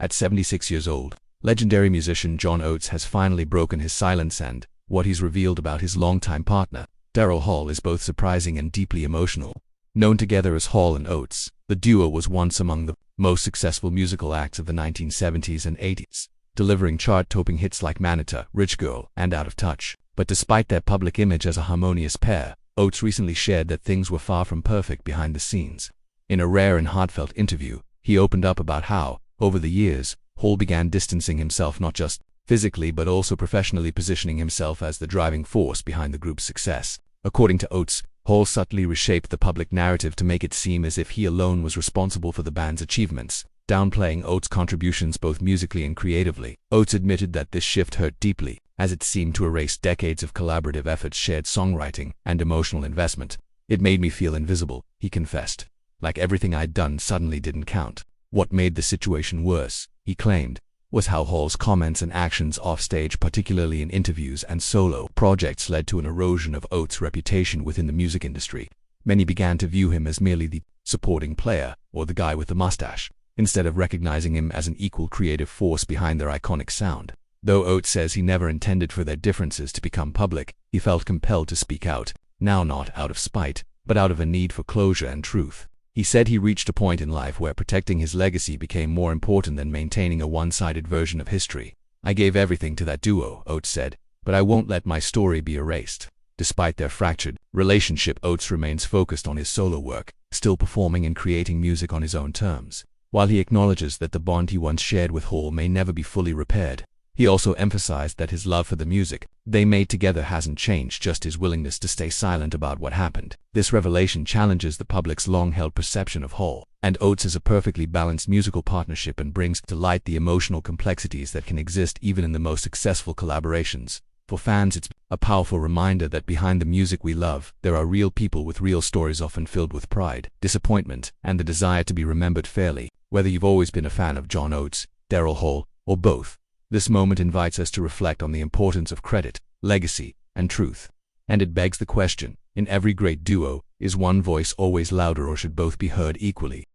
At 76 years old, legendary musician John Oates has finally broken his silence, and what he's revealed about his longtime partner, Daryl Hall, is both surprising and deeply emotional. Known together as Hall and Oates, the duo was once among the most successful musical acts of the 1970s and 80s, delivering chart-topping hits like Manita, Rich Girl, and Out of Touch. But despite their public image as a harmonious pair, Oates recently shared that things were far from perfect behind the scenes. In a rare and heartfelt interview, he opened up about how, over the years, Hall began distancing himself not just physically but also professionally, positioning himself as the driving force behind the group's success. According to Oates, Hall subtly reshaped the public narrative to make it seem as if he alone was responsible for the band's achievements, downplaying Oates' contributions both musically and creatively. Oates admitted that this shift hurt deeply, as it seemed to erase decades of collaborative efforts, shared songwriting, and emotional investment. "It made me feel invisible," he confessed. "Like everything I'd done suddenly didn't count." What made the situation worse, he claimed, was how Hall's comments and actions offstage, particularly in interviews and solo projects, led to an erosion of Oates' reputation within the music industry. Many began to view him as merely the supporting player, or the guy with the mustache, instead of recognizing him as an equal creative force behind their iconic sound. Though Oates says he never intended for their differences to become public, he felt compelled to speak out, now not out of spite, but out of a need for closure and truth. He said he reached a point in life where protecting his legacy became more important than maintaining a one-sided version of history. "I gave everything to that duo," Oates said, "but I won't let my story be erased." Despite their fractured relationship, Oates remains focused on his solo work, still performing and creating music on his own terms. While he acknowledges that the bond he once shared with Hall may never be fully repaired, he also emphasized that his love for the music they made together hasn't changed, just his willingness to stay silent about what happened. This revelation challenges the public's long-held perception of Hall and Oates as a perfectly balanced musical partnership and brings to light the emotional complexities that can exist even in the most successful collaborations. For fans, it's a powerful reminder that behind the music we love, there are real people with real stories, often filled with pride, disappointment, and the desire to be remembered fairly. Whether you've always been a fan of John Oates, Daryl Hall, or both, this moment invites us to reflect on the importance of credit, legacy, and truth. And it begs the question, in every great duo, is one voice always louder, or should both be heard equally?